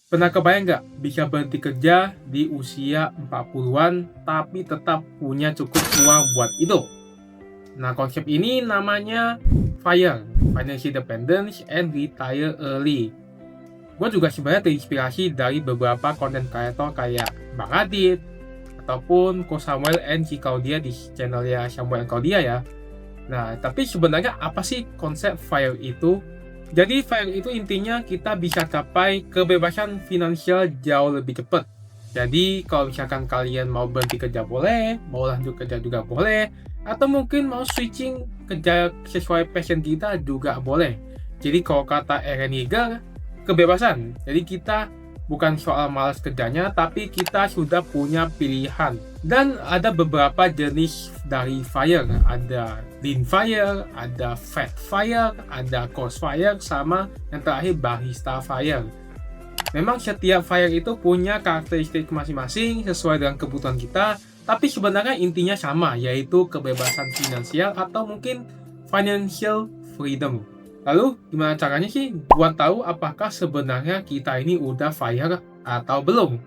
Pernah kebayang nggak bisa berhenti kerja di usia 40-an tapi tetap punya cukup uang buat itu? Nah, konsep ini namanya FIRE, Financial Independence and Retire Early. Gue juga sebenarnya terinspirasi dari beberapa konten kreator kayak Bang Adit ataupun Ko Samuel and Cikaudia di channelnya Samuel and Claudia ya. Nah, tapi sebenarnya apa sih konsep FIRE itu? Jadi FIRE itu intinya kita bisa capai kebebasan finansial jauh lebih cepat. Jadi kalau misalkan kalian mau berhenti kerja boleh, mau lanjut kerja juga boleh, atau mungkin mau switching kerja sesuai passion kita juga boleh. Jadi kalau kata Eren Yeager, kebebasan. Jadi kita bukan soal malas kerjanya, tapi kita sudah punya pilihan. Dan ada beberapa jenis dari FIRE, ada Lean FIRE, ada Fat FIRE, ada Cost FIRE, sama yang terakhir Barista FIRE. Memang setiap FIRE itu punya karakteristik masing-masing sesuai dengan kebutuhan kita, tapi sebenarnya intinya sama, yaitu kebebasan finansial atau mungkin financial freedom. Lalu gimana caranya sih buat tahu apakah sebenarnya kita ini udah FIRE atau belum?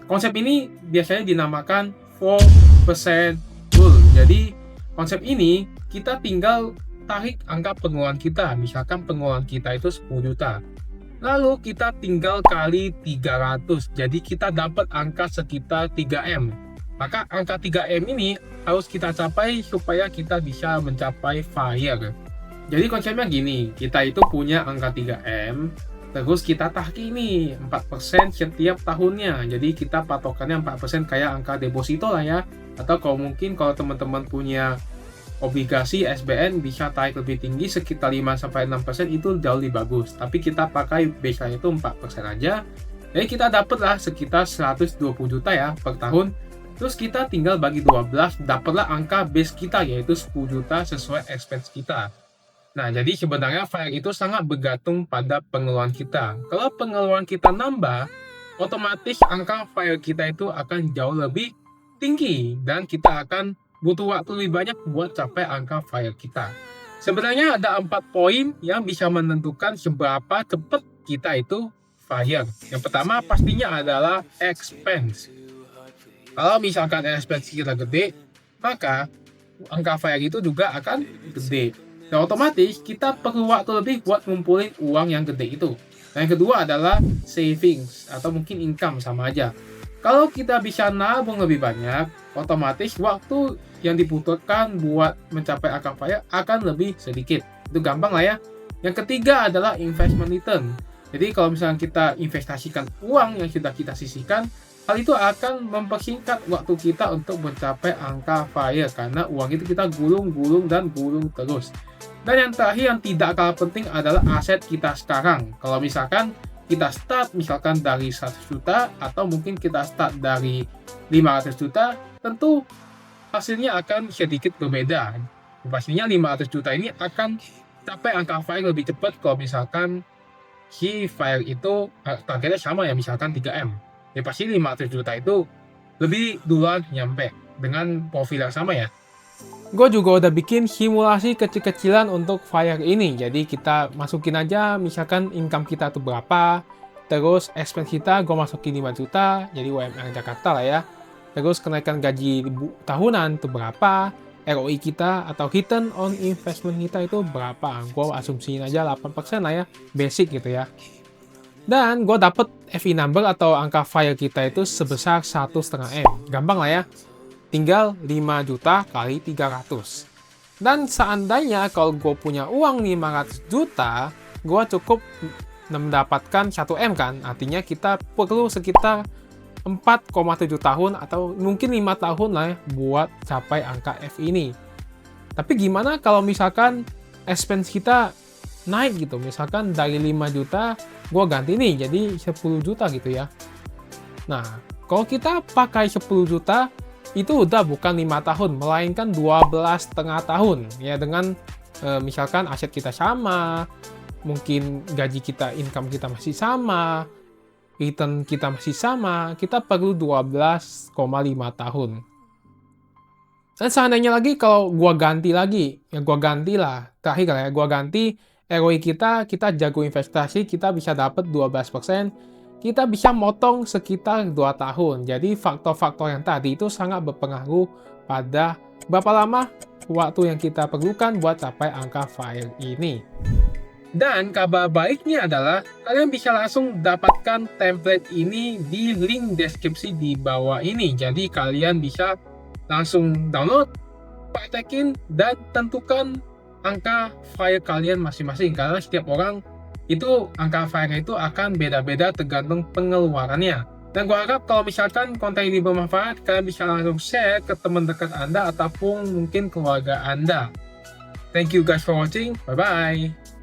Konsep ini biasanya dinamakan 4% rule. Jadi konsep ini kita tinggal tarik angka pengeluaran kita. Misalkan pengeluaran kita itu 10 juta. Lalu kita tinggal kali 300. Jadi kita dapat angka sekitar 3M. Maka angka 3M ini harus kita capai supaya kita bisa mencapai FIRE. Jadi konsepnya gini, kita itu punya angka 3M, terus kita tarik ini 4% setiap tahunnya. Jadi kita patokannya 4% kayak angka deposito lah ya. Atau kalau mungkin kalau teman-teman punya obligasi SBN bisa tarik lebih tinggi sekitar 5-6%, itu jauh lebih bagus. Tapi kita pakai baseline itu 4% aja. Jadi kita dapatlah sekitar 120 juta ya per tahun. Terus kita tinggal bagi 12, dapatlah angka base kita yaitu 10 juta sesuai expense kita. Nah, jadi sebenarnya FIRE itu sangat bergantung pada pengeluaran kita. Kalau pengeluaran kita nambah, otomatis angka FIRE kita itu akan jauh lebih tinggi dan kita akan butuh waktu lebih banyak buat capai angka FIRE kita. Sebenarnya ada 4 poin yang bisa menentukan seberapa cepat kita itu FIRE. Yang pertama pastinya adalah expense. Kalau misalkan expense kita gede, maka angka FIRE itu juga akan gede. Nah, otomatis kita perlu waktu lebih buat ngumpulin uang yang gede itu. Nah, yang kedua adalah savings atau mungkin income, sama aja. Kalau kita bisa nabung lebih banyak, otomatis waktu yang dibutuhkan buat mencapai angka FIRE akan lebih sedikit. Itu gampang lah ya. Yang ketiga adalah investment return. Jadi kalau misalnya kita investasikan uang yang sudah kita sisihkan, hal itu akan mempersingkat waktu kita untuk mencapai angka FIRE karena uang itu kita gulung terus. Dan yang terakhir yang tidak kalah penting adalah aset kita sekarang. Kalau misalkan kita start misalkan dari 100 juta atau mungkin kita start dari 500 juta, tentu hasilnya akan sedikit berbeda. Pastinya 500 juta ini akan capai angka FIRE lebih cepat kalau misalkan si FIRE itu targetnya sama ya, misalkan 3M. Ya pasti 500 juta itu lebih duluan nyampe dengan profil yang sama ya. Gue juga udah bikin simulasi kecil-kecilan untuk FIRE ini. Jadi kita masukin aja misalkan income kita tuh berapa, terus expense kita gue masukin 5 juta, jadi UMR Jakarta lah ya. Terus kenaikan gaji tahunan tuh berapa, ROI kita atau return on investment kita itu berapa. Gue asumsiin aja 8% lah ya, basic gitu ya. Dan gue dapet FI number atau angka FIRE kita itu sebesar 1,5M. Gampang lah ya. Tinggal 5 juta kali 300. Dan seandainya kalau gue punya uang 500 juta, gue cukup mendapatkan 1M kan. Artinya kita perlu sekitar 4,7 tahun atau mungkin 5 tahun lah ya buat capai angka F ini. Tapi gimana kalau misalkan expense kita naik gitu. Misalkan dari 5 juta, gue ganti nih jadi 10 juta gitu ya. Nah, kalau kita pakai 10 juta, itu udah bukan 5 tahun, melainkan 12,5 tahun. Ya, dengan misalkan aset kita sama, mungkin gaji kita, income kita masih sama, return kita masih sama, kita perlu 12,5 tahun. Dan seandainya lagi kalau gua ganti lagi, ya gua gantilah, terakhir ya, gua ganti ROI kita jago investasi, kita bisa dapat 12%, kita bisa motong sekitar 2 tahun. Jadi faktor-faktor yang tadi itu sangat berpengaruh pada berapa lama waktu yang kita perlukan buat capai angka FIRE ini. Dan kabar baiknya adalah kalian bisa langsung dapatkan template ini di link deskripsi di bawah ini. Jadi kalian bisa langsung download, praktekin, dan tentukan angka FIRE kalian masing-masing. Karena setiap orang itu angka FIRE itu akan beda-beda tergantung pengeluarannya. Dan gue harap kalau misalkan konten ini bermanfaat, kalian bisa langsung share ke teman dekat Anda ataupun mungkin keluarga Anda. Thank you guys for watching. Bye-bye.